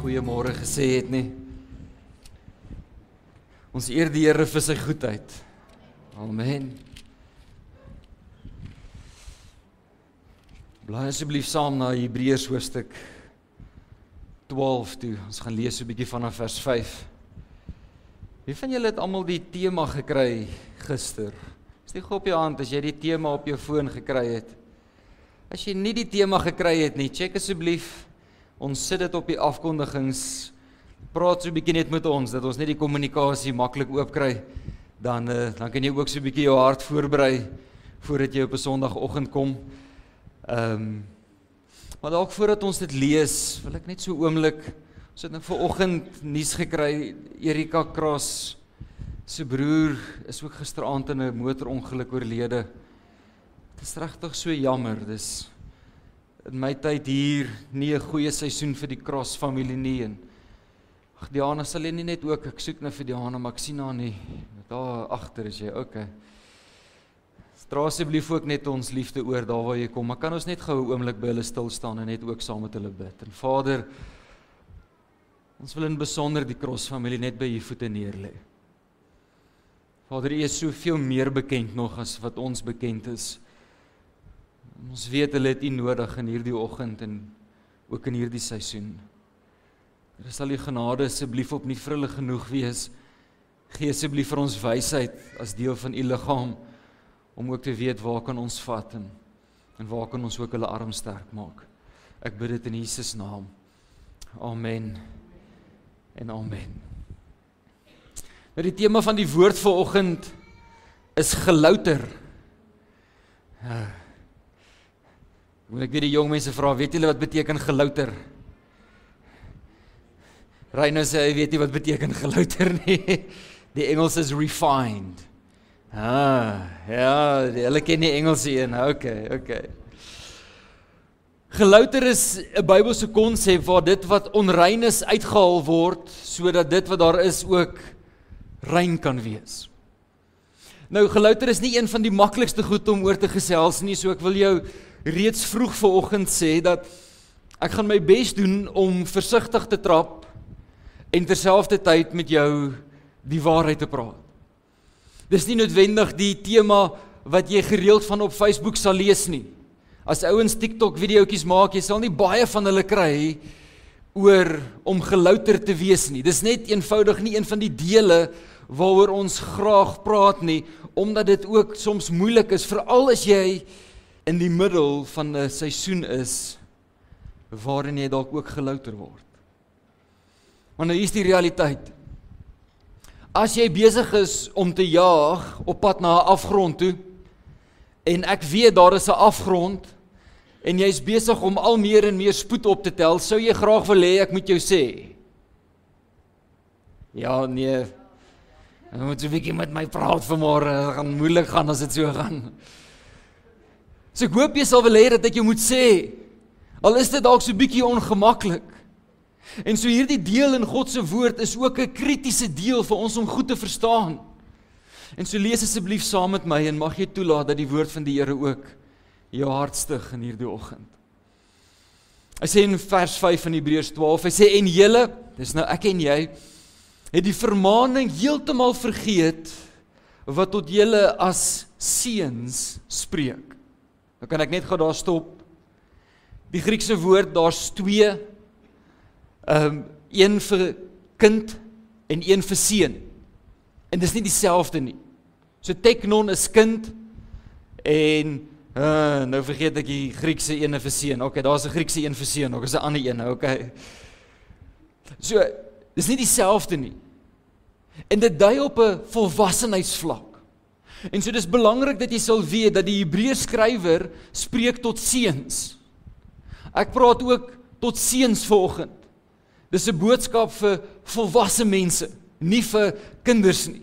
goeiemôre gesê het nie. Ons eer die Here vir sy goedheid. Amen. Blaai asseblief saam na Hebreërs hoofstuk 12 toe. Ons gaan lees so 'n bietjie vanaf vers 5. Wie van julle het almal die tema gekry gister? Steek op jou hand as jy die tema op jou foon gekry het. As jy nie die tema gekry het nie, check asseblief. Ons sit dit op die afkondigings. Praat so 'n bietjie net met ons, dat ons net die kommunikasie maklik oop kry. Dan kan jy ook so 'n bietjie jou hart voorberei voordat jy op 'n Sondagoggend kom. Maar dalk voordat ons dit lees, wil ek net so oomblik, ons het nou vanoggend nuus gekry, Erika Kras se broer is ook gisteraand in 'n motorongeluk oorlede. Dit is regtig so jammer, dis in my tyd hier nie 'n goeie seisoen vir die Kras familie nie. En ag, Diana sal jy nie net ook, ek soek nou vir Diana, maar ek sien haar nie. Daar agter is jy, okay. Dra asseblief ook net ons liefde oor daar waar jy kom, maar kan ons net gou 'n oomblik by hulle stil staan en net ook saam met hulle bid. En Vader, ons wil in besonder die Kras familie net by u voete neerlê. Vader, u is soveel meer bekend nog as wat ons bekend is. Ons weet hulle het u nodig in hierdie oggend en ook in hierdie seisoen. Er sal u genade asseblief op nie vir hulle genoeg wees. Gee asseblief vir ons wysheid as deel van u liggaam, om ook te weet waar kan ons vat en waar kan ons ook hulle arm sterk maak. Ek bid dit in Jesus naam. Amen en amen. Nou die tema van die woord vanoggend is gelouter. Ek weet die jong mense vra, weet julle wat beteken gelouter? Reino sê hy weet nie wat beteken gelouter nie. Die Engels is refined. Ja, hulle ken die Engelse een, okay. Gelouter is 'n Bybelse konsep waar dit wat onrein is uitgehaal word, sodat dit wat daar is ook rein kan wees. Nou, gelouter is nie een van die maklikste goed om oor te gesels nie, so ek wil jou reeds vroeg vanoggend sê dat ek gaan my bes doen om versigtig te trap en terselfdertyd met jou die waarheid te praat. Dis nie noodwendig die tema wat jy gereeld van op Facebook sal lees nie. As ouens TikTok videoetjies maak, jy sal nie baie van hulle kry oor om gelouter te wees nie. Dis net eenvoudig nie een van die dele waaroor ons graag praat nie, omdat dit ook soms moeilik is, veral as jy in die middel van 'n seisoen is waarin jy dalk ook gelouter word. Maar nou hier is die realiteit. As jy besig is om te jaag op pad na 'n afgrond toe, en ek weet daar is 'n afgrond, en jy's besig om al meer en meer spoed op te tel, sou jy graag wil hê ek moet jou sê? Ja, nee, jy moet 'n bietjie met my praat vanmôre, dit gaan moeilik gaan as dit so gaan. So ek hoop jy sal wil hê dat ek jou moet sê, al is dit dalk so 'n bietjie ongemaklik. En so hierdie deel in God se woord is ook 'n kritiese deel vir ons om goed te verstaan. En so lees asseblief saam met my en mag jy toelaat dat die woord van die Here ook jou hart stig in hierdie oggend. Hy sê in vers 5 van Hebreërs 12, hy sê, en julle, dis nou ek en jy, het die vermaaning heeltemal vergeet wat tot julle as seuns spreek. Nou kan ek net gou daar stop. Die Griekse woord, daar's twee, een vir kind en een vir seun. En dis nie dieselfde nie. So teknon is kind en nou vergeet ek die Griekse ene vir seun. Okay, daar's 'n Griekse een vir seun, ook is 'n ander een, okay. So dis nie dieselfde nie. En dit dui op 'n volwassenheidsvlak. En so dis belangrik dat jy sal weet dat die Hebreërs skrywer spreek tot seuns. Ek praat ook tot seuns vanoggend. Dis 'n boodskap vir volwasse mense, nie vir kinders nie.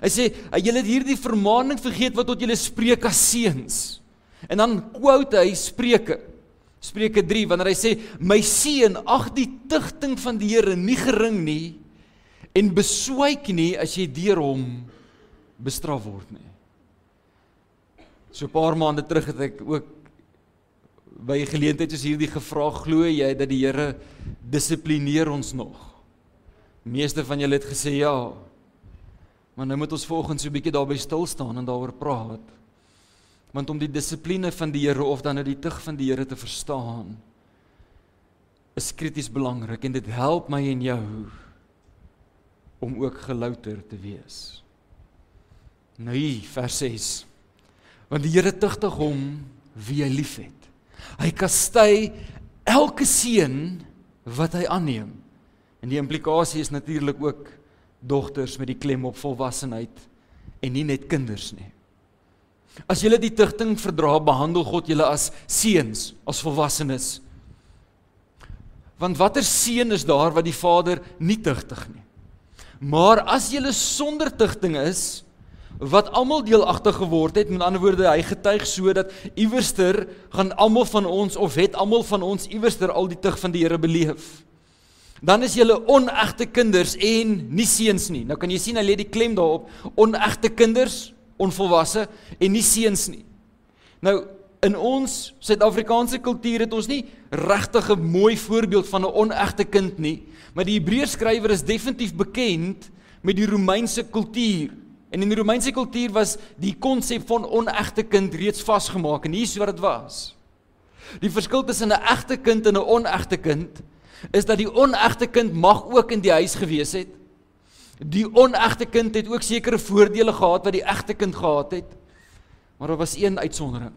Hy sê, julle het hierdie vermaaning vergeet wat tot julle spreek as seuns. En dan quote hy Spreuke 3, wanneer hy sê, my seun, ag die tigting van die Here nie gering nie, en beswyk nie as jy deur hom bestraf word nie. So 'n paar maande terug het ek ook by 'n geleentheid soos hierdie gevra, glo jy dat die Here dissiplineer ons nog? Meeste van julle het gesê ja, maar nou moet ons vanoggend so 'n bietjie daarby stil staan en daaroor praat. Want om die dissipline van die Here of dan nou die tug van die Here te verstaan, is krities belangrik en dit help my en jou om ook gelouter te wees. Nou hier, vers 6. Want die Here tugtig hom wie hy liefhet. Hy kastei elke seun wat hy aanneem. En die implikasie is natuurlik ook dogters met die klem op volwassenheid en nie net kinders nie. As julle die tugting verdra, behandel God julle as seuns, as volwassenes. Want watter seun is daar wat die Vader nie tugtig nie? Maar as julle sonder tugting is, wat almal deelagtig geword het, met ander woorde, hy getuig so dat iewerster gaan almal van ons, of het almal van ons iewerster al die tug van die Here beleef. Dan is julle onegte kinders en nie seuns nie. Nou kan jy sien, hy lê die klem daarop, onegte kinders, onvolwasse, en nie seuns nie. Nou, in ons Suid-Afrikaanse kultuur het ons nie regtig 'n mooi voorbeeld van 'n onegte kind nie, maar die Hebreërskrywer is definitief bekend met die Romeinse kultuur. En in die Romeinse kultuur was die konsep van onegte kind reeds vasgemaak, en hier is wat dit was. Die verskil tussen 'n egte kind en 'n onegte kind, is dat die onegte kind mag ook in die huis gewees het. Die onegte kind het ook sekere voordele gehad wat die egte kind gehad het, maar daar was een uitsondering.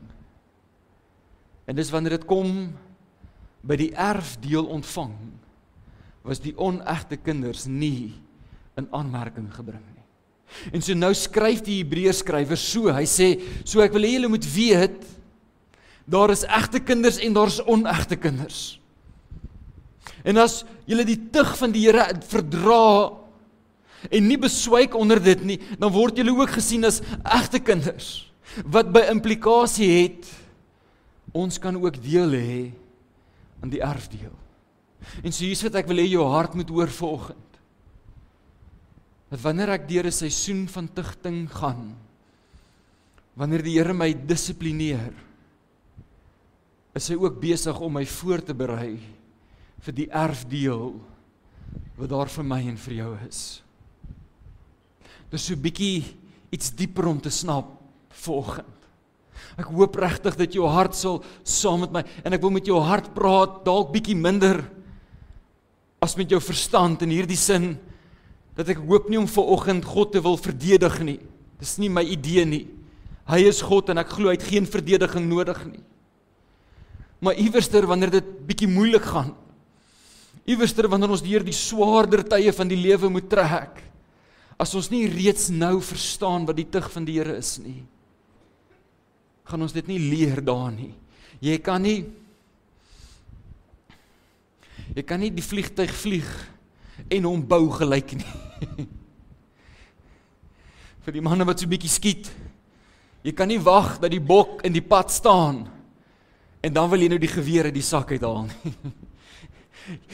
En dis wanneer dit kom by die erfdeel ontvang, was die onegte kinders nie in aanmerking gebring nie. En so nou skryf die Hebreërskrywer so, hy sê, so ek wil hê julle moet weet, daar is egte kinders en daar is onegte kinders. En as julle die tug van die Here verdra, en nie beswyk onder dit nie, dan word julle ook gesien as egte kinders, wat by implikasie het, ons kan ook deel hê aan die erfdeel. En so hier's wat ek wil hê jou hart moet hoor vanoggend. Dat wanneer ek deur 'n seisoen van tugting gaan, wanneer die Here my dissiplineer, is hy ook besig om my voor te berei vir die erfdeel wat daar vir my en vir jou is. Dis so 'n bietjie iets dieper om te snap vanoggend. Ek hoop regtig dat jou hart sal saam met my, en ek wil met jou hart praat, dalk bietjie minder as met jou verstand, in hierdie sin, dat ek hoop nie om vanoggend God te wil verdedig nie. Dis nie my idee nie. Hy is God en ek glo hy het geen verdediging nodig nie. Maar iewerster wanneer dit bietjie moeilik gaan, iewerster wanneer ons deur die swaarder tye van die lewe moet trek, as ons nie reeds nou verstaan wat die tug van die Here is nie, gaan ons dit nie leer daar nie. Jy kan nie die vliegtuig vlieg en hom bou gelyk nie. Vir die manne wat so 'n bietjie skiet, jy kan nie wag dat die bok in die pad staan en dan wil jy nou die geweer uit die sak uithaal nie.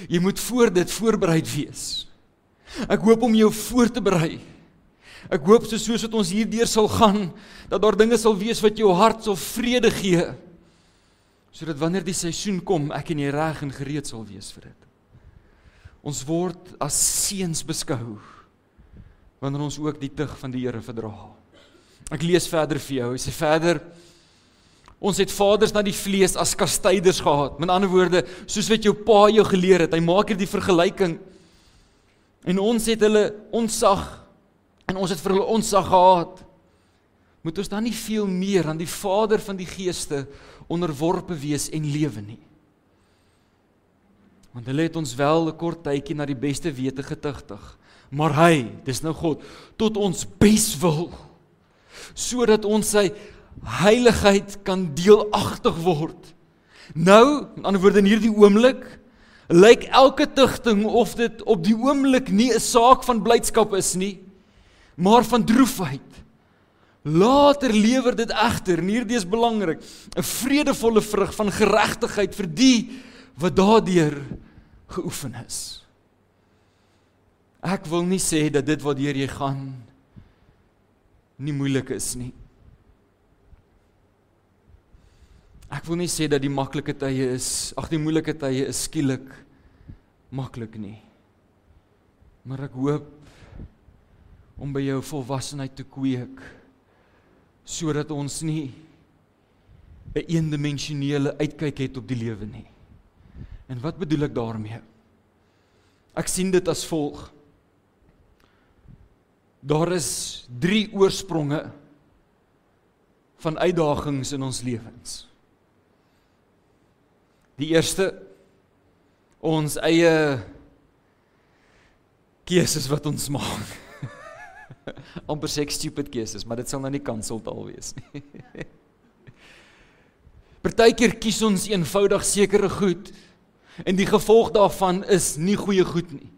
Jy moet voor dit voorbereid wees. Ek hoop om jou voor te berei. Ek hoop soos wat ons hierdeur sal gaan, dat daar dinge sal wees wat jou hart sal vrede gee, sodat wanneer die seisoen kom, ek en jy reg en gereed sal wees vir dit. Ons word as seuns beskou, wanneer ons ook die tug van die Here verdra. Ek lees verder vir jou, hy sê verder, ons het vaders na die vlees as kastyders gehad, met ander woorde, soos wat jou pa jou geleer het, hy maak hier die vergelyking, en ons het hulle ontsag, en ons het vir hulle ontsag gehad, moet ons dan nie veel meer aan die Vader van die geeste onderworpe wees en lewe nie. Want hulle het ons wel 'n kort tydjie na die beste wete getugtig, maar hy, dis nou God, tot ons bes wil, sodat ons sy heiligheid kan deelagtig word. Nou, met ander woorde in hierdie oomblik, lyk elke tugting of dit op die oomblik nie 'n saak van blydskap is nie, maar van droefheid. Later lewer dit egter, en hierdie is belangrik, 'n vredevolle vrug van geregtigheid vir die wat daardeur geoefen is. Ek wil nie sê dat dit waardeur jy gaan nie moeilik is nie. Ek wil nie sê dat die maklike tye is, die moeilike tye is skielik maklik nie. Maar ek hoop om by jou volwassenheid te kweek, sodat ons nie 'n eendimensionele uitkyk het op die lewe nie. En wat bedoel ek daarmee? Ek sien dit as volg. Daar is 3 oorspronge van uitdagings in ons lewens. Die eerste, ons eie keuses wat ons maak. Amper sê ek stupid keuses, maar dit sal nou nie kanseltaal wees nie. Partykeer kies ons eenvoudig sekere goed, en die gevolg daarvan is nie goeie goed nie.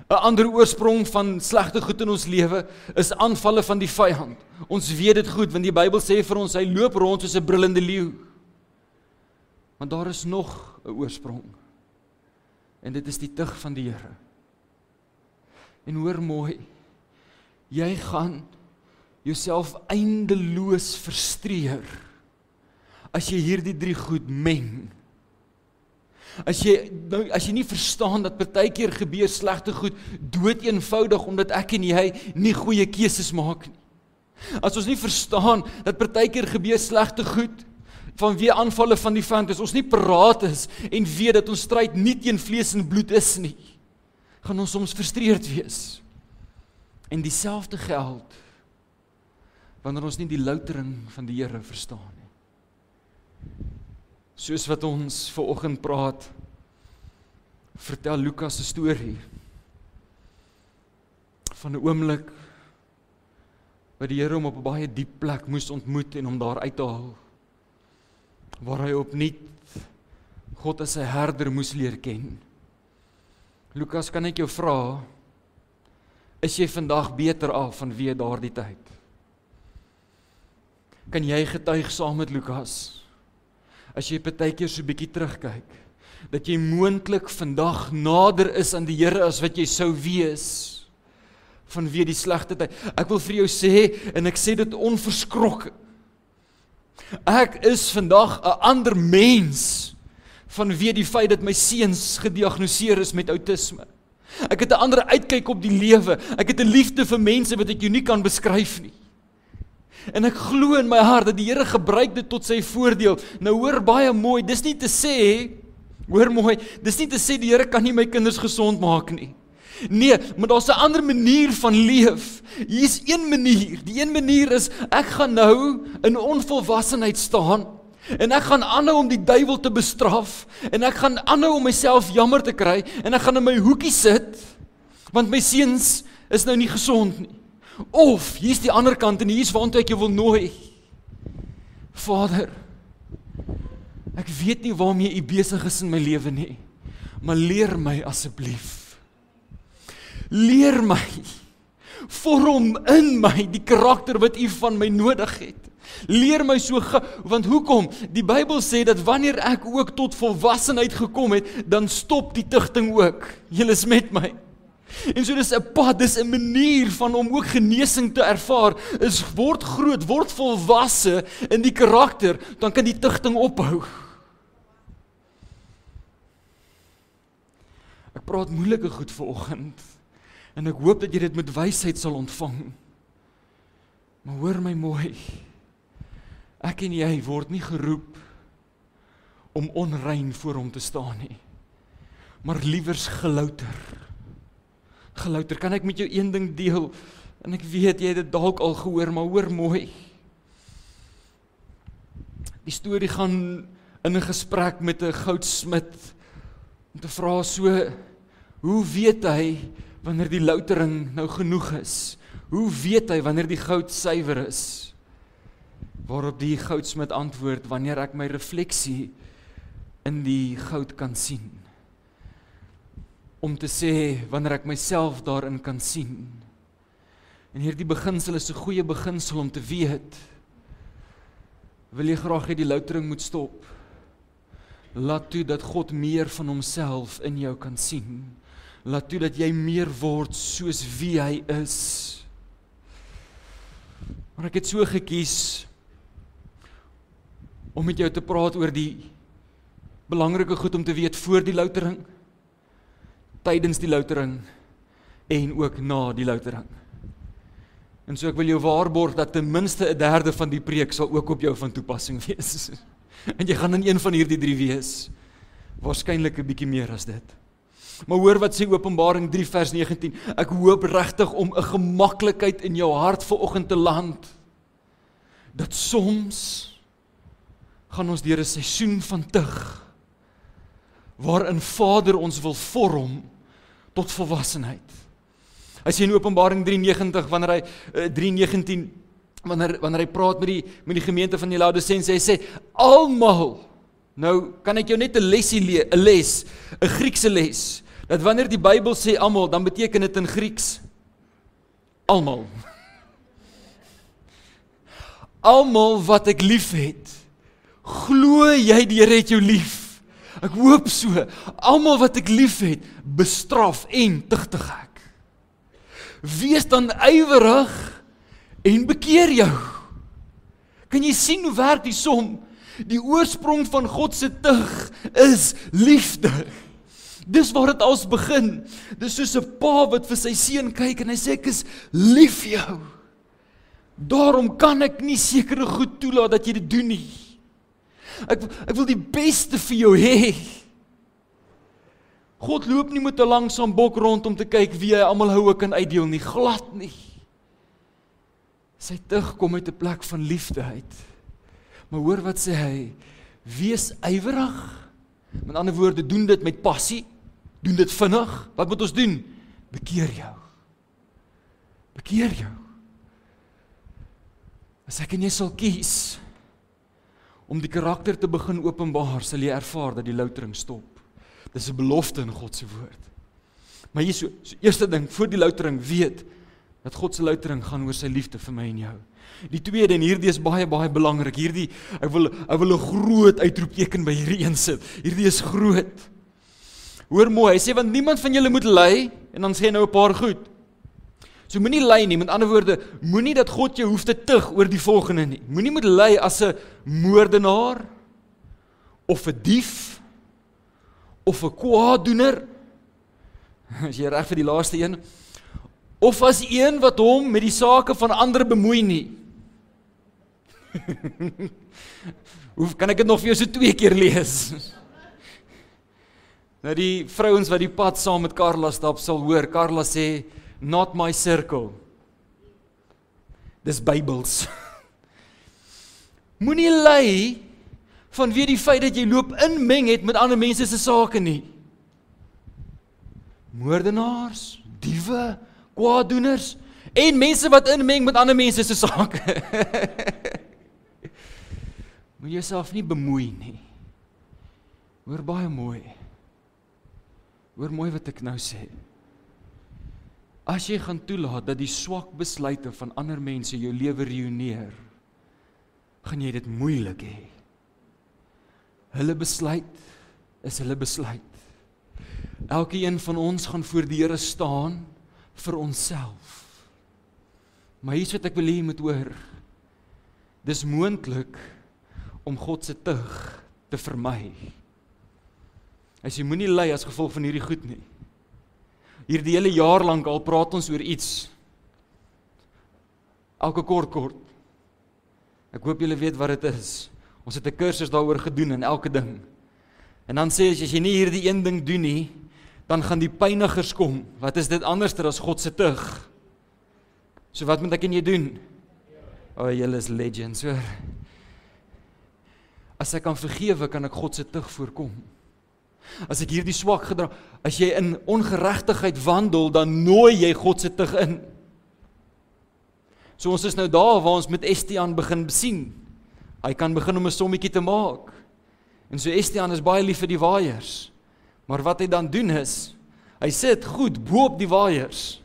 'n Ander oorsprong van slegte goed in ons lewe is aanvalle van die vyand. Ons weet dit goed, want die Bybel sê vir ons, hy loop rond soos 'n brullende leeu. Maar daar is nog 'n oorsprong, en dit is die tug van die Here. En hoor mooi, jy gaan jouself eindeloos frustreer as jy hierdie 3 goed meng. As jy nie verstaan dat partykeer gebeur slegte goed dood eenvoudig omdat ek en jy nie goeie keuses maak nie. As ons nie verstaan dat partykeer gebeur slegte goed vanweë aanvalle van die vyand, as ons nie paraat is en weet dat ons stryd nie teen vlees en bloed is nie, gaan ons soms frustreerd wees. En dieselfde geld wanneer ons nie die loutering van die Here verstaan nie. Soos wat ons vanoggend praat, vertel Lukas 'n storie van 'n oomblik wat die Here hom op 'n baie diep plek moes ontmoet en hom daar uit te haal, waar hy opnuut God as sy herder moes leer ken. Lukas, kan ek jou vra, is jy vandag beter af vanweë daardie tyd? Kan jy getuig saam met Lukas, as jy partykeer so 'n bietjie terugkyk, dat jy moontlik vandag nader is aan die Here as wat jy sou wees, vanweë die slegte tyd? Ek wil vir jou sê, en ek sê dit onverskrokke, ek is vandag 'n ander mens, vanweë die feit dat my seuns gediagnoseer is met outisme. Ek het 'n ander uitkyk op die lewe, ek het 'n liefde vir mense wat ek jou nie kan beskryf nie. En ek glo in my hart dat die Here gebruik dit tot sy voordeel. Nou hoor baie mooi, dis nie te sê, dis nie te sê die Here kan nie my kinders gesond maak nie. Nee, maar daar's 'n ander manier van leef. Hier is een manier. Die een manier is, ek gaan nou in onvolwassenheid staan, en ek gaan aanhou om die duiwel te bestraf, en ek gaan aanhou om myself jammer te kry, en ek gaan in my hoekie sit, want my seuns is nou nie gesond nie. Of, hier is die ander kant, en hier is waartoe ek jou wil nooi. Vader, ek weet nie waarmee U besig is in my lewe nie, maar leer my asseblief. Leer my, vorm in my die karakter wat U van my nodig het. Leer my so gou, want hoekom? Die Bybel sê dat wanneer ek ook tot volwassenheid gekom het, dan stop die tugting ook. Julle is met my. En so dis 'n pad, dis 'n manier van om ook genesing te ervaar, is word groot, word volwasse in die karakter, dan kan die tugting ophou. Ek praat moeilike goed vanoggend, en ek hoop dat jy dit met wysheid sal ontvang. Maar hoor my mooi, ek en jy word nie geroep om onrein voor hom te staan nie, maar liewers gelouter. Gelouter, kan ek met jou een ding deel, en ek weet jy het dit dalk al gehoor, maar hoor mooi. Die storie gaan in 'n gesprek met 'n goudsmid, om te vra so, hoe weet hy wanneer die loutering nou genoeg is? Hoe weet hy wanneer die goud suiwer is? Waarop die goudsmid antwoord, wanneer ek my refleksie in die goud kan sien. Om te sê, wanneer ek myself daarin kan sien. En hierdie beginsel is 'n goeie beginsel om te weet, wil jy graag hê die loutering moet stop? Laat toe dat God meer van homself in jou kan sien. Laat toe dat jy meer word soos wie hy is. Maar ek het so gekies om met jou te praat oor die belangrike goed om te weet voor die loutering, tydens die loutering en ook na die loutering. En so ek wil jou waarborg dat ten minste 1/3 van die preek sal ook op jou van toepassing wees. En jy gaan in een van hierdie 3 wees. Waarskynlik 'n bietjie meer as dit. Maar hoor wat sê Openbaring 3 vers 19. Ek hoop regtig om 'n gemaklikheid in jou hart vanoggend te land. Dat soms gaan ons deur 'n seisoen van tug, waarin Vader ons wil vorm tot volwassenheid. Hy sê in Openbaring 3:19, wanneer hy praat met die gemeente van die Laodisense, hy sê, almal, nou kan ek jou net 'n Griekse les, dat wanneer die Bybel sê almal, dan beteken dit in Grieks, almal. Almal wat ek lief het, glo jy die Here het jou lief. Ek hoop so, almal wat ek lief het, bestraf en tugtig ek. Wees dan ywerig en bekeer jou. Kan jy sien hoe werk die som? Die oorsprong van God se tug is liefde. Dis waar dit als begin. Dis soos 'n pa wat vir sy seun kyk en hy sê ek is lief vir jou. Daarom kan ek nie sekere goed toelaat dat jy dit doen nie. Ek wil die beste vir jou hê. God loop nie met 'n langsaam bok rond om te kyk wie hy almal houe kan uitdeel nie, glad nie. Sy tug kom uit 'n plek van liefde uit. Maar hoor wat sê hy, wees ywerig. Met ander woorde, doen dit met passie, doen dit vinnig. Wat moet ons doen? Bekeer jou. Bekeer jou. As ek en jy sal kies om die karakter te begin openbaar, sal jy ervaar dat die loutering stop. Dis 'n belofte in God se woord. Maar hier so eerste ding, voor die loutering weet, dat God se loutering gaan oor sy liefde vir my en jou. Die tweede, en hierdie is baie, baie belangrik, ek wil 'n groot uitroepteken by hierdie een sit, hierdie is groot. Hoor mooi, hy sê, want niemand van julle moet ly, en dan sê hy nou 'n paar goed. So moenie ly nie, met ander woorde, moenie dat God jou hoef te tug oor die volgende nie. Moenie moet ly as 'n moordenaar, of 'n dief, of 'n kwaaddoener, as jy reg vir die laaste een, of as een wat hom met die sake van ander bemoei nie. Kan ek dit nog vir jou so 2 keer lees? Nou die vrouens wat die pad saam met Carla stap sal hoor, Carla sê, not my circle. Dis Bybels. Moenie ly vanweë die feit dat jy loop inmeng het met ander mense se sake nie. Moordenaars, diewe, kwaaddoeners en mense wat inmeng met ander mense se sake. Moet jouself nie bemoei nie. Hoor baie mooi. Hoor mooi wat ek nou sê. As jy gaan toelaat dat die swak besluite van ander mense jou lewe ruïneer, gaan jy dit moeilik hê. Hulle besluit is hulle besluit. Elke een van ons gaan voor die Here staan vir onsself. Maar hier's wat ek wil hê jy moet hoor. Dis moontlik om God se tug te vermy. As jy moenie ly as gevolg van hierdie goed nie. Hierdie hele jaar lank al praat ons oor iets. Elke kort. Ek hoop julle weet wat dit is. Ons het 'n kursus daaroor gedoen en elke ding. En dan sê as jy nie hierdie een ding doen nie, dan gaan die pynigers kom. Wat is dit anderster as God se tug? So wat moet ek en jy doen? Julle is legends, hoor. As ek kan vergewe, kan ek God se tug voorkom. As ek hierdie swak gedrag, as jy in ongeregtigheid wandel, dan nooi jy God se tug in. So ons is nou daar waar ons met Estiaan begin sien. Hy kan begin om 'n sommetjie te maak. En so Estiaan is baie lief vir die waaiers. Maar wat hy dan doen is, hy sit goed bo op die waaiers.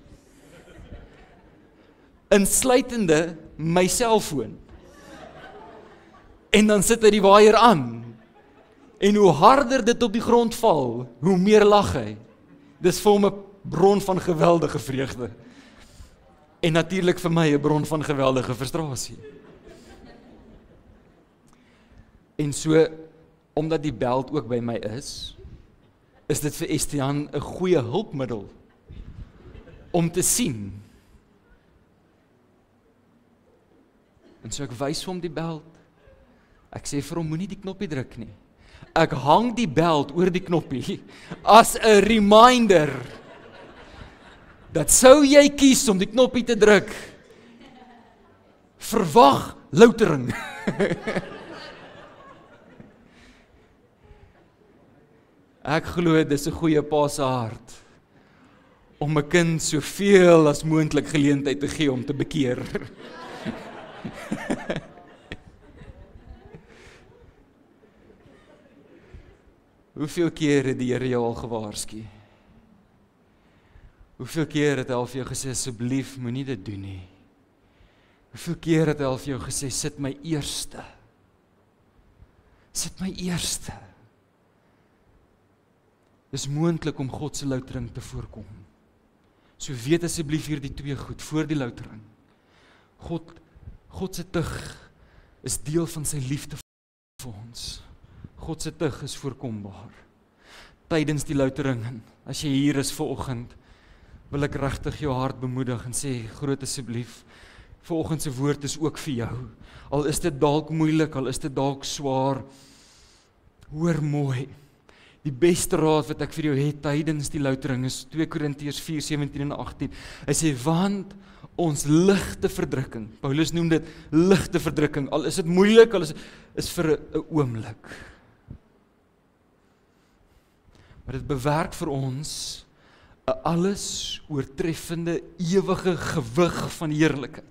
Insluitende my selfoon. En dan sit hy die waaier aan. En hoe harder dit op die grond val, hoe meer lag hy. Dis vir hom 'n bron van geweldige vreugde. En natuurlik vir my 'n bron van geweldige frustrasie. En so, omdat die beld ook by my is dit vir Estiaan 'n goeie hulpmiddel om te sien. En so ek wys vir hom die beld. Ek sê vir hom, moenie die knoppie druk nie. Ek hang die beld oor die knoppie as 'n reminder dat sou jy kies om die knoppie te druk, verwag loutering. Ek glo dis 'n goeie pa se hart om 'n kind soveel as moontlik geleentheid te gee om te bekeer. Hoeveel keer het die Here jou al gewaarsku? Hoeveel keer het hy al vir jou gesê, asseblief moenie dit doen nie? Hoeveel keer het hy al vir jou gesê, sit my eerste? Sit my eerste. Dis moontlik om God se loutering te voorkom. So weet asseblief hierdie twee goed, voor die loutering. God se tug is deel van sy liefde vir ons. God se tug is voorkombaar. Tydens die loutering, as jy hier is vanoggend, wil ek regtig jou hart bemoedig en sê, groot asseblief, vanoggend se woord is ook vir jou. Al is dit dalk moeilik, al is dit dalk swaar, hoor mooi. Die beste raad wat ek vir jou het tydens die loutering is 2 Korintiërs 4:17 en 18. Hy sê, want ons ligte verdrukking, Paulus noem dit ligte verdrukking, al is dit moeilik, al is vir 'n oomblik. Maar dit bewerk vir ons 'n alles oortreffende ewige gewig van heerlikheid.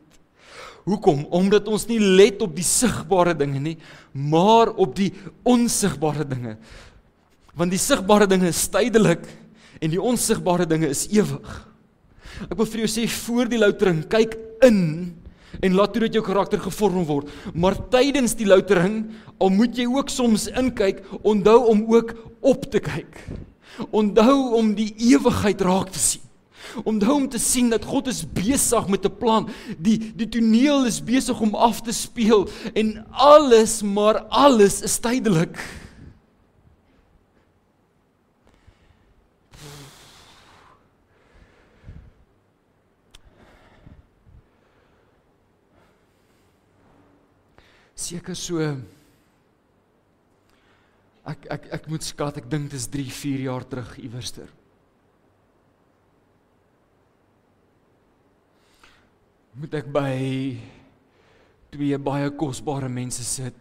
Hoekom? Omdat ons nie let op die sigbare dinge nie, maar op die onsigbare dinge. Want die sigbare dinge is tydelik en die onsigbare dinge is ewig. Ek wil vir jou sê, voor die loutering, kyk in en laat toe dat jou karakter gevorm word. Maar tydens die loutering, al moet jy ook soms inkyk, onthou om ook op te kyk. Onthou om die ewigheid raak te sien. Onthou om te sien dat God is besig met 'n plan. Die toneel is besig om af te speel en alles, maar alles is tydelik. Seker so, ek moet skat, ek dink dis 3-4 jaar terug iewerster. Moet ek by 2 baie kosbare mense sit,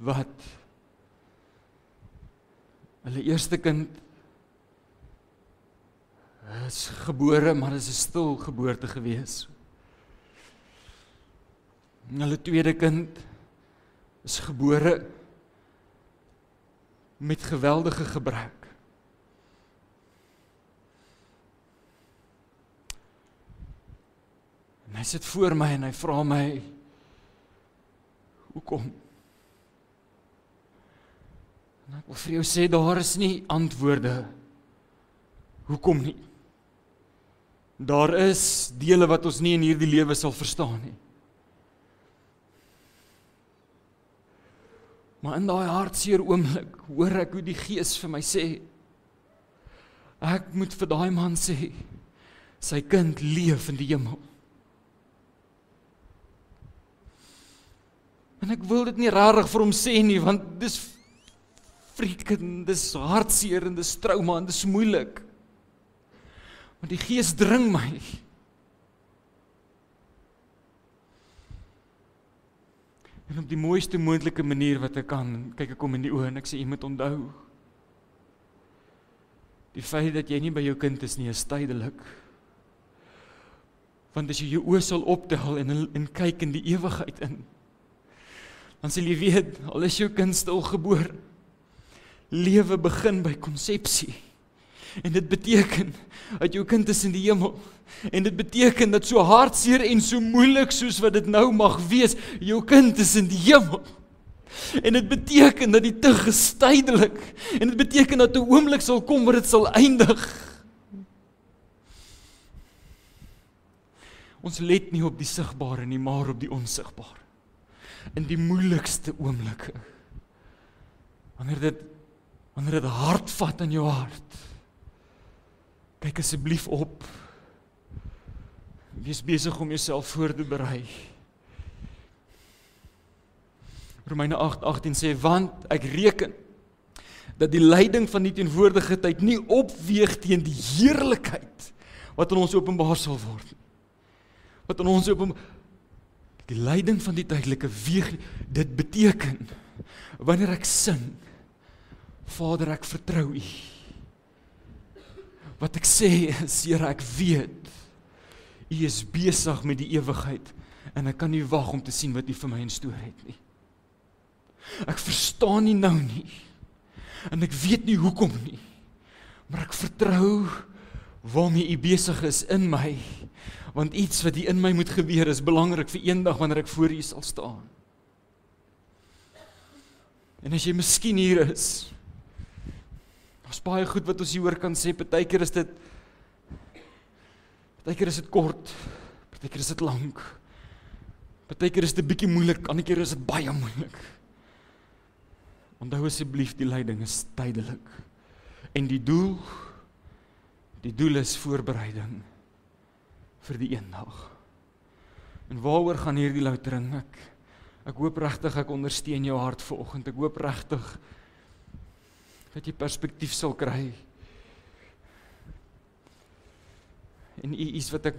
wat hulle eerste kind is gebore, maar dit is 'n stil geboorte gewees. En hulle tweede kind is gebore met geweldige gebrek. En hy sit voor my en hy vra my, hoekom? En ek wil vir jou sê, daar is nie antwoorde, hoekom nie? Daar is dele wat ons nie in hierdie lewe sal verstaan nie. Maar in daai hartseer oomblik, hoor ek hoe die Gees vir my sê, ek moet vir daai man sê, sy kind leef in die hemel. En ek wil dit nie rarig vir hom sê nie, want dis freaking, dis hartseer en dis trauma en dis moeilik. Maar die Gees dring my. En op die mooiste moontlike manier wat ek kan, kyk ek hom in die oë en ek sê, jy moet onthou, die feit dat jy nie by jou kind is nie, is tydelik. Want as jy jou oë sal optel en kyk in die ewigheid in, dan sal jy weet, al is jou kind stilgebore, lewe begin by konsepsie. En dit beteken dat jou kind is in die hemel. En dit beteken dat so hartseer en so moeilik soos wat dit nou mag wees, jou kind is in die hemel. En dit beteken dat die tug is tydelik. En dit beteken dat 'n oomblik sal kom waar dit sal eindig. Ons let nie op die sigbare nie, maar op die onsigbare. in die moeilikste oomblikke. Wanneer dit hard vat in jou hart, kyk asseblief op. Wees besig om jouself voor te berei. Romeine 8:18 sê, want ek reken dat die lyding van die teenwoordige tyd nie opweeg teen die heerlikheid wat in ons openbaar sal word. Wat in ons die lyding van die tydelike weeg, dit beteken, wanneer ek sing, Vader, ek vertrou U. Wat ek sê is, Here, ek weet, U is besig met die ewigheid, en ek kan nie wag om te sien wat U vir my in store het nie. Ek verstaan nie nou nie, en ek weet nie hoekom nie, maar ek vertrou waarmee U besig is in my, want iets wat hier in my moet gebeur is belangrik vir eendag wanneer ek voor U sal staan. En as jy miskien hier is, daar's baie goed wat ons hieroor kan sê, partykeer is dit kort, partykeer is dit lank, partykeer is dit 'n bietjie moeilik, ander keer is dit baie moeilik. Onthou asseblief, die lyding is tydelik. En die doel is voorbereiding vir die eendag. En waaroor gaan hierdie loutering? Ek hoop regtig ek ondersteun jou hart vanoggend. Ek hoop regtig dat jy perspektief sal kry. En iets wat ek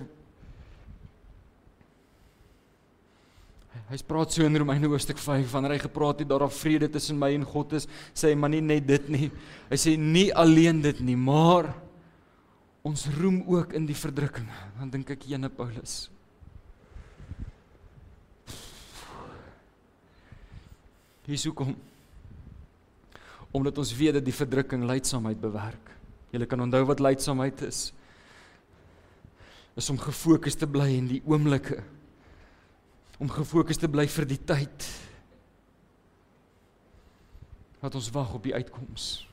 hy praat so in Romeine hoofstuk 5, wanneer hy gepraat het daar vrede tussen my en God is, sê hy, maar nie net dit nie. Hy sê nie alleen dit nie, maar ons roem ook in die verdrukking. Dan dink ek ene Paulus. Hier is hoekom. Omdat ons weet dat die verdrukking lydsaamheid bewerk. Julle kan onthou wat lydsaamheid is om gefokus te bly in die oomblikke. Om gefokus te bly vir die tyd. Wat ons wag op die uitkoms.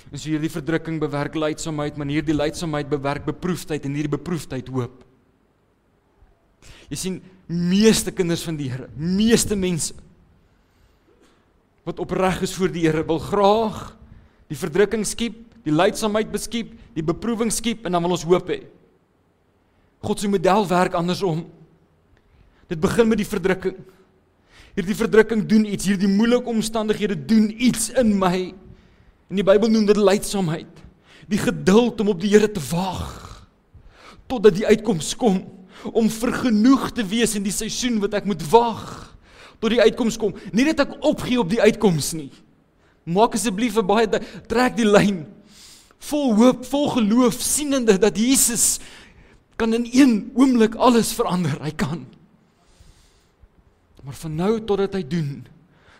En so hierdie verdrukking bewerk lydsaamheid, maar hierdie lydsaamheid bewerk beproefdheid en hierdie beproefdheid hoop. Jy sien, meeste kinders van die Here, meeste mense wat opreg is voor die Here, wil graag die verdrukking skiep, die lydsaamheid beskiep, die beproewing skiep, en dan wil ons hoop hê. God se model werk andersom. Dit begin met die verdrukking. Hierdie verdrukking doen iets, hierdie moeilike omstandighede doen iets in my. En die Bybel noem dit lydsaamheid. Die geduld om op die Here te wag, totdat die uitkoms kom, om vergenoeg te wees in die seisoen wat ek moet wag, tot die uitkoms kom. Nie dat ek opgee op die uitkoms nie. Maak asseblief 'n baie, trek die lyn, vol hoop, vol geloof, sienende dat Jesus kan in een oomblik alles verander, hy kan. Maar van nou totdat hy doen,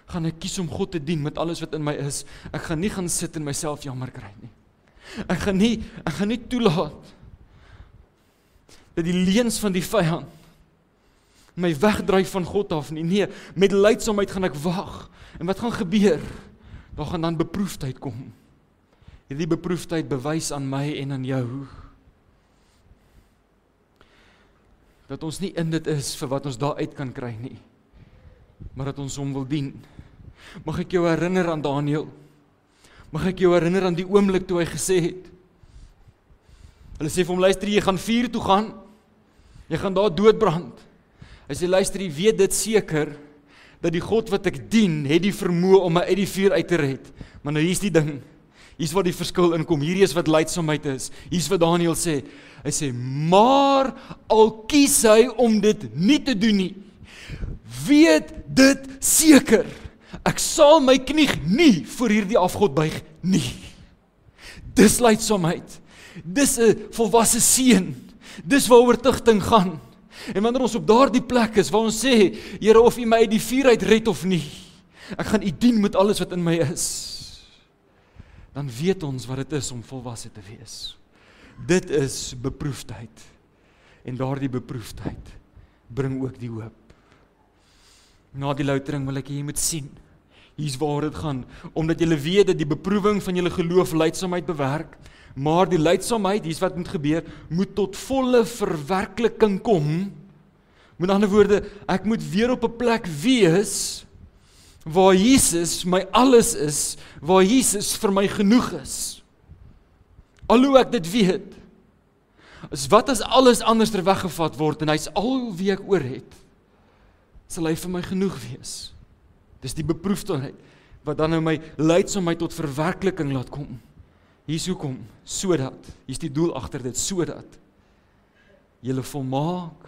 gaan ek kies om God te dien met alles wat in my is. Ek gaan nie gaan sit en myself jammer kry nie. Ek gaan nie toelaat dat die leuns van die vyand my wegdryf van God af nie. Nee, met lydsaamheid gaan ek wag. En wat gaan gebeur? Daar gaan dan beproefdheid kom. Hierdie beproefdheid bewys aan my en aan jou dat ons nie in dit is vir wat ons daaruit kan kry nie, maar dat ons hom wil dien. Mag ek jou herinner aan Daniël? Mag ek jou herinner aan die oomblik toe hy gesê het? Hulle sê vir hom, luister, jy gaan vuur toe gaan, jy gaan daar doodbrand. Hy sê, luister, jy weet dit seker, dat die God wat ek dien, het die vermoë om my uit die vuur uit te red. Maar nou hier's die ding, hier's wat die verskil inkom, hierdie is wat lydsaamheid is, hier's wat Daniël sê, hy sê, maar al kies hy om dit nie te doen nie, weet dit seker, ek sal my knie nie voor hierdie afgod buig nie. Dis lydsaamheid, dis 'n volwasse seun, dis waaroor tigting gaan. En wanneer ons op daardie plek is, waar ons sê, Here, of U my uit die vuur uit red of nie, ek gaan U dien met alles wat in my is, dan weet ons wat dit is om volwasse te wees. Dit is beproefdheid. En daardie beproefdheid bring ook die hoop. Na die loutering wil ek jy moet sien, hier's waar dit gaan, omdat julle weet dat die beproewing van julle geloof lydsaamheid bewerk, maar die lydsaamheid, hier's wat moet gebeur, moet tot volle verwerkliking kom, Met ander woorde, ek moet weer op 'n plek wees waar Jesus my alles is, waar Jesus vir my genoeg is. Al hoe ek dit weet, is wat as alles anders weggevat word en hy's al wie ek oor het, sal hy vir my genoeg wees. Dis die beproefdheid wat dan nou my leids om my tot verwerkliking laat kom. Hier's hoekom, sodat, hier's die doel agter dit, sodat julle volmaak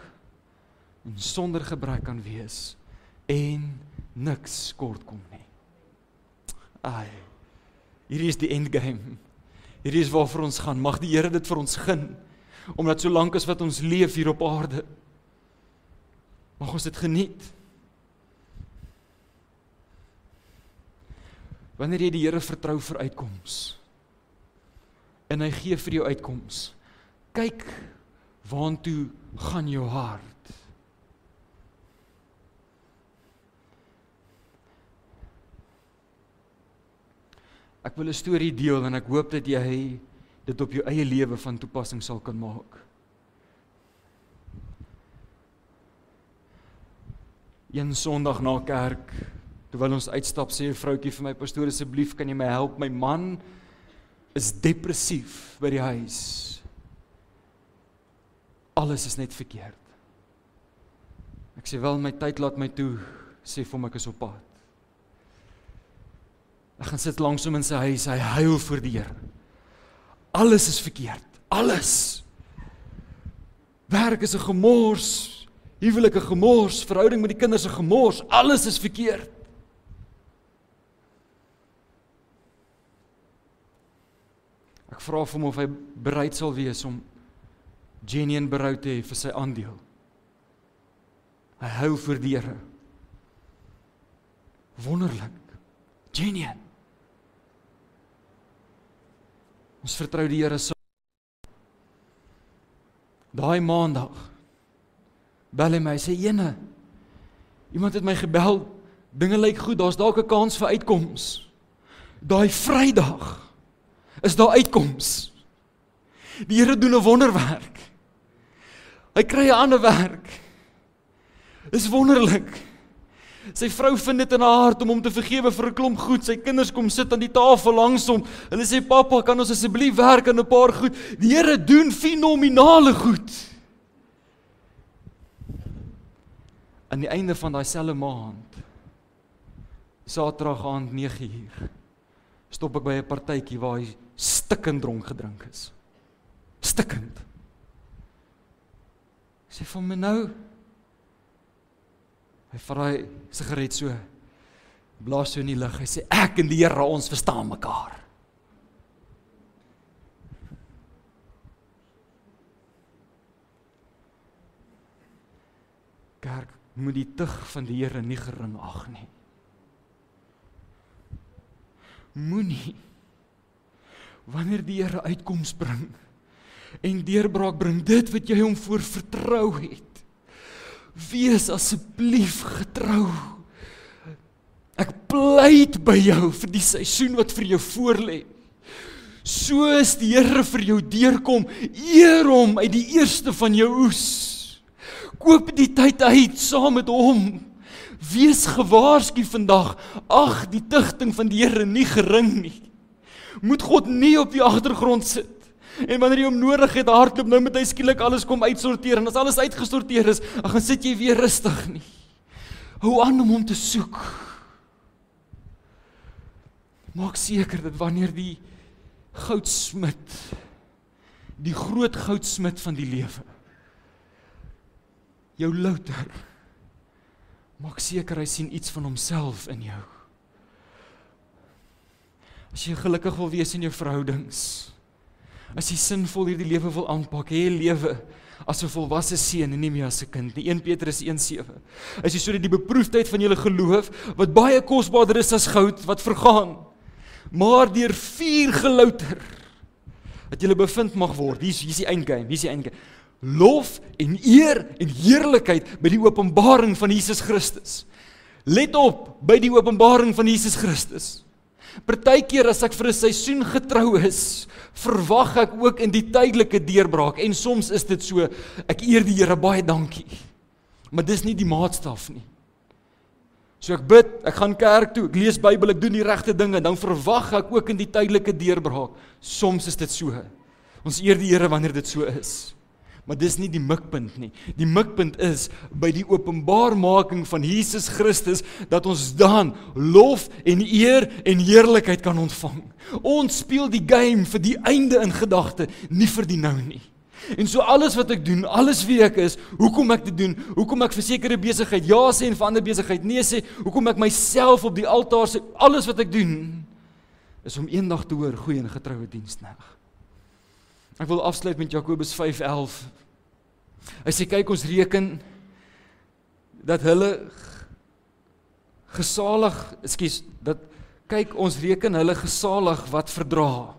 en sonder gebrek kan wees en niks kort kom nie. Ai, hierdie is die endgame. Hierdie is waarvoor ons gaan. Mag die Here dit vir ons gun, omdat solank as wat ons leef hier op aarde, mag ons dit geniet. Wanneer jy die Here vertrou vir uitkoms, en hy gee vir jou uitkoms, kyk waantoe gaan jou hart. Ek wil 'n storie deel en ek hoop dat jy dit op jou eie lewe van toepassing sal kan maak. Een Sondag na kerk, terwyl ons uitstap, sê 'n vroutjie vir my, pastoor, asseblief kan jy my help, my man is depressief by die huis. Alles is net verkeerd. Ek sê wel, my tyd laat my toe, sê vir hom ek is op pad. Ek gaan sit langs hom in sy huis, hy huil voor die Here. Alles is verkeerd, alles. Werk is 'n gemors, huwelik 'n gemors, verhouding met die kinders 'n gemors, alles is verkeerd. Ek vra vir hom of hy bereid sal wees om genuine berou te hê vir sy aandeel. Hy huil voor die Here. Wonderlik, genuine. Ons vertrou die Here saam. Daai maandag bel hy my, sê Jene, iemand het my gebel, dinge lyk goed, daar's dalk 'n kans vir uitkoms. Daai Vrydag is daar uitkoms. Die Here doen 'n wonderwerk. Hy kry 'n ander werk. Dis wonderlik. Sy vrou vind dit in haar hart om hom te vergewe vir 'n klomp goed. Sy kinders kom sit aan die tafel langs hom. Hulle sê, "Pappa, kan ons asseblief werk aan 'n paar goed?" Die Here doen fenominale goed. Aan die einde van daai selfe maand, Saterdag aand 9:00, stop ek by 'n partytjie waar hy stikkend dronk gedrink is. Stikkend. Ek sê vir my nou, hy vat daai sigaret so, blaas so in die lug, hy sê, ek en die Here, ons verstaan mekaar. Kerk, moet die tug van die Here nie gering ag nie. Moenie, wanneer die Here uitkoms bring, en deurbraak bring, dit wat jy hom voor vertrou het, wees asseblief getrou. Ek pleit by jou vir die seisoen wat vir jou voorlê. Soos die Here vir jou deurkom, eer hom uit die eerste van jou oes. Koop die tyd uit saam met hom. Wees gewaarsku vandag, ag die tigting van die Here nie gering nie. Moet God nie op die agtergrond sit. En wanneer jy hom nodig het, hardloop nou met hy skielik alles kom uitsorteer, en as alles uitgesorteer is, dan gaan sit jy weer rustig nie. Hou aan om hom te soek. Maak seker dat wanneer die goudsmid, die groot goudsmid van die lewe, jou louter, maak seker hy sien iets van homself in jou. As jy gelukkig wil wees in jou verhoudings, as jy sinvol hierdie lewe wil aanpak, hê 'n lewe as 'n volwasse seun en nie meer as 'n kind nie. 1 Petrus 1:7. As jy sodat die beproefdheid van julle geloof, wat baie kosbaarder is as goud, wat vergaan, maar deur vuur gelouter, dat julle bevind mag word. Hier's die eindgame, lof en eer en heerlikheid by die openbaring van Jesus Christus. Let op by die openbaring van Jesus Christus. Partykeer as ek vir 'n seisoen getrou is, verwag ek ook in die tydelike deurbraak, en soms is dit so, ek eer die Here, baie dankie. Maar dis nie die maatstaf nie. So ek bid, ek gaan kerk toe, ek lees Bybel, ek doen die regte dinge, dan verwag ek ook in die tydelike deurbraak. Soms is dit so. Ons eer die Here wanneer dit so is. Maar dis nie die mikpunt nie. Die mikpunt is by die openbaarmaking van Jesus Christus, dat ons dan lof en eer en heerlikheid kan ontvang. Ons speel die game vir die einde in gedagte, nie vir die nou nie. En so alles wat ek doen, alles wie ek is, hoekom ek dit doen, hoekom ek vir sekere besigheid ja sê en vir ander besigheid nee sê, hoekom ek myself op die altaar sê, alles wat ek doen, is om eendag te hoor, goeie en getroue diensknegt. Ek wil afsluit met Jakobus 5:11. Hy sê, kyk, ons reken dat hulle ons reken hulle gesalig wat verdra.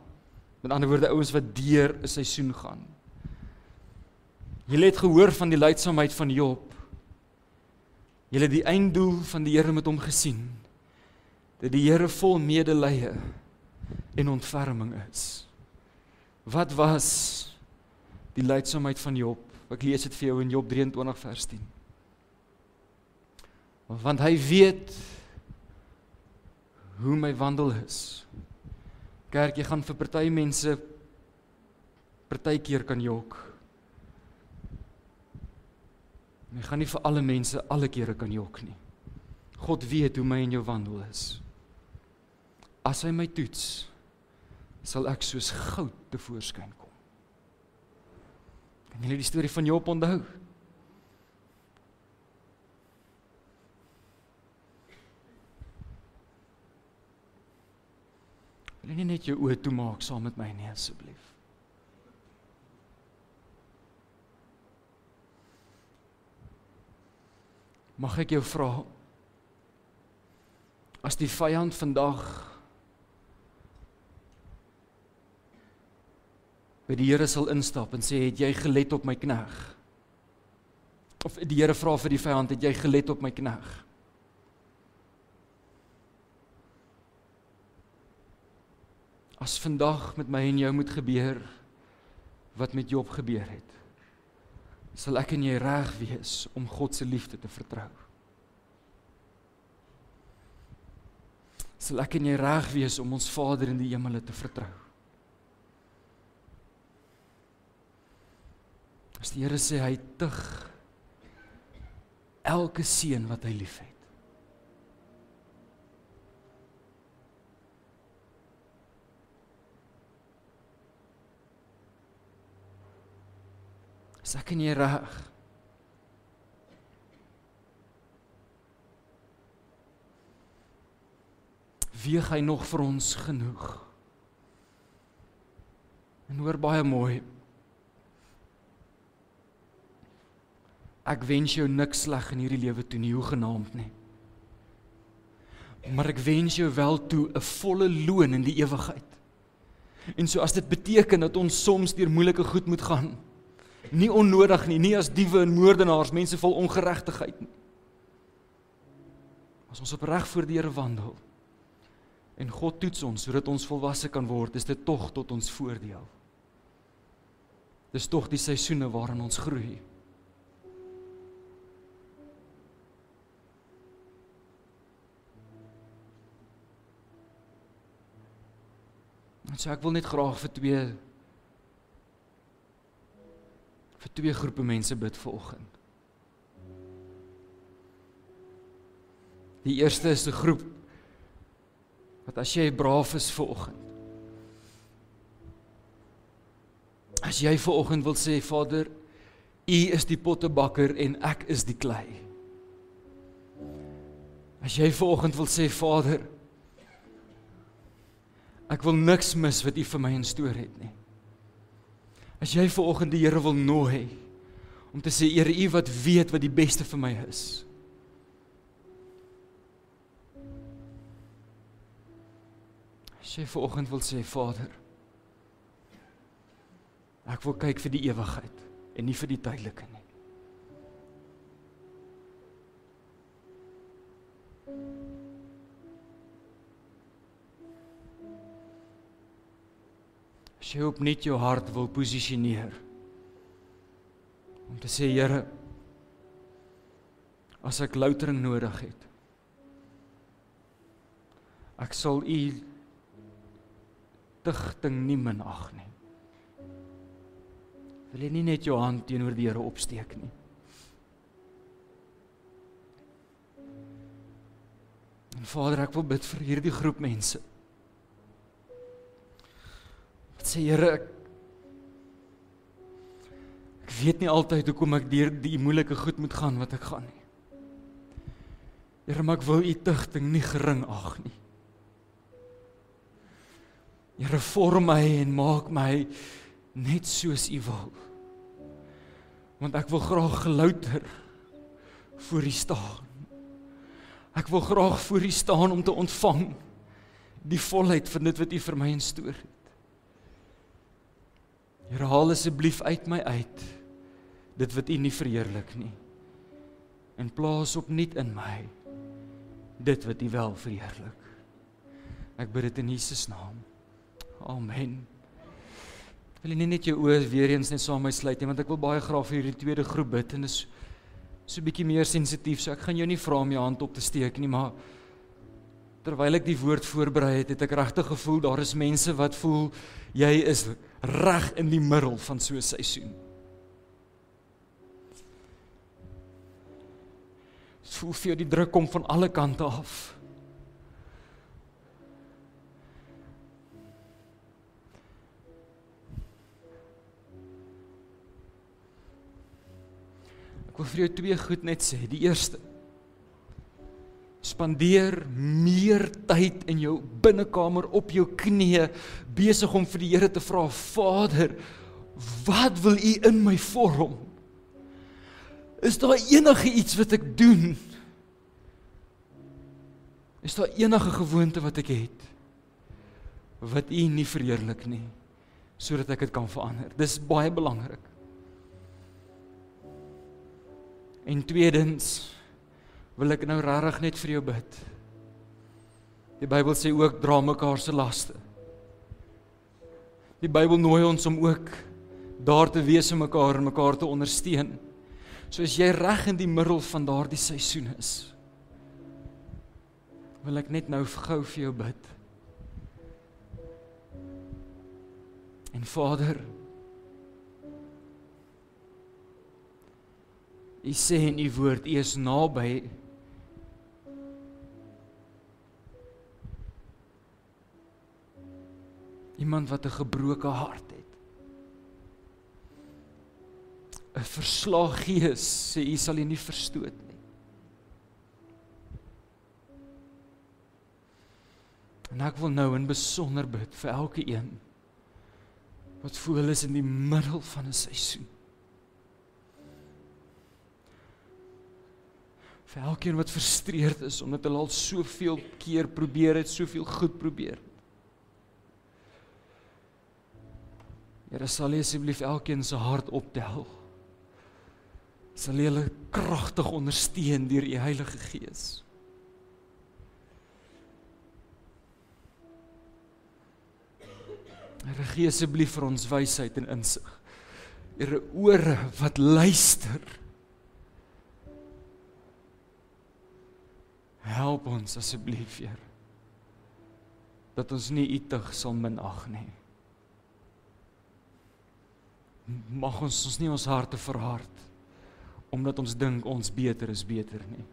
Met ander woorde, ouens wat deur 'n seisoen gaan. Julle het gehoor van die lydsaamheid van Job. Julle het die einddoel van die Here met hom gesien. Dat die Here vol medelee en ontferming is. Wat was die lydsaamheid van Job? Ek lees dit vir jou in Job 23 vers 10. Want hy weet hoe my wandel is. Kerk, jy gaan vir party mense partykeer kan jok. Jy gaan nie vir alle mense alle kere kan jok nie. God weet hoe my en jou wandel is. As hy my toets, sal ek soos goud tevoorskyn kom. Kan julle die storie van Job onthou? Wil jy net jou oë toemaak saam met my nie, asseblief? Mag ek jou vra, as die vyand vandag by die Here sal instap en sê, het jy gelet op my knegt? Of die Here vra vir die vyand, het jy gelet op my knegt? As vandag met my en jou moet gebeur, wat met Job gebeur het, sal ek en jy reg wees om God se liefde te vertrou. Sal ek en jy reg wees om ons Vader in die hemele te vertrou. As die Here sê, hy tug elke seun wat hy lief het. Is ek en jy reg? Weeg hy nog vir ons genoeg? En hoor baie mooi, ek wens jou niks sleg in hierdie lewe toe nie, hoegenaamd nie. Maar ek wens jou wel toe 'n volle loon in die ewigheid. En so as dit beteken dat ons soms deur moeilike goed moet gaan, nie onnodig nie, nie as diewe en moordenaars, mense vol ongeregtigheid nie. As ons opreg voor die Here wandel, en God toets ons, sodat ons volwasse kan word, is dit tog tot ons voordeel. Dis tog die seisoene waarin ons groei. En so ek wil net graag vir twee groepe mense bid vanoggend. Die eerste is 'n groep wat as jy braaf is vanoggend, as jy vanoggend wil sê, Vader, U is die pottebakker en ek is die klei. As jy vanoggend wil sê, Vader, ek wil niks mis wat U vir my in store het nie. As jy vanoggend die Here wil nooi, om te sê, Here, U wat weet wat die beste vir my is. As jy vanoggend wil sê, Vader, ek wil kyk vir die ewigheid, en nie vir die tydelike nie. As jy opnuut jou hart wil posisioneer, om te sê, Here, as ek loutering nodig het. Ek sal u tigting nie minag nie. Wil jy nie net jou hand teenoor die Here opsteek nie? En Vader, ek wil bid vir hierdie groep mense. Wat sê, Here, ek weet nie altyd hoekom ek deur die moeilike goed moet gaan wat ek gaan nie. Here, maar ek wil u tigting nie gering ag nie. Here, vorm my en maak my net soos u wil. Want ek wil graag gelouter voor u staan. Ek wil graag voor u staan om te ontvang die volheid van dit wat u vir my instoor het. Here, haal asseblief uit my uit dit wat u nie verheerlik nie. En plaas opnuut in my dit wat u wel verheerlik. Ek bid dit in Jesus naam. Amen. Wil jy nie net jou oë weer eens net saam met my sluit nie, want ek wil baie graag vir hierdie tweede groep bid, en is so 'n bietjie meer sensitief, so ek gaan jou nie vra om jou hand op te steek nie, maar terwyl ek die woord voorberei het ek regtig gevoel, daar is mense wat voel, jy is reg in die middel van so 'n seisoen. Voel vir jou die druk kom van alle kante af. Ek wil vir jou twee goed net sê. Die eerste, spandeer meer tyd in jou binnekamer op jou knieë, besig om vir die Here te vra, Vader, wat wil u in my vorm? Is daar enige iets wat ek doen? Is daar enige gewoonte wat ek het, wat u nie verheerlik nie, sodat ek dit kan verander? Dis baie belangrik. En tweedens, wil ek nou regtig net vir jou bid. Die Bybel sê ook, dra mekaar se laste. Die Bybel nooi ons om ook daar te wees om mekaar en mekaar te ondersteun. So as jy reg in die middel van daardie seisoen is, wil ek net nou gou vir jou bid. En Vader, u sê in u woord, u is naby iemand wat 'n gebroke hart het. 'n Verslae gees, sê u, sal u nie verstoot nie. En ek wil nou in besonder bid vir elke een wat voel hulle is in die middel van 'n seisoen. Vir elkeen wat frustreerd is, omdat hulle al soveel keer probeer het, soveel goed probeer het. Here, sal jy asseblief elkeen se hart optel. Sal jy hulle kragtig ondersteun deur u Heilige Gees. Here, gee asseblief vir ons wysheid en insig. Here, ore wat luister. Help ons asseblief, Heer, dat ons nie u tug sal minag nie. Mag ons nie ons harte verhard, omdat ons dink ons beter is beter nie.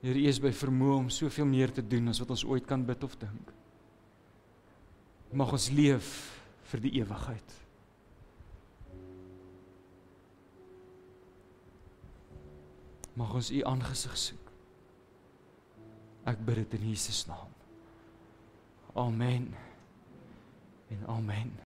Heer, u is by vermoë om soveel meer te doen as wat ons ooit kan bid of dink. Mag ons leef vir die ewigheid. Mag ons u aangesig soek. Ek bid dit in Jesus naam. Amen en amen.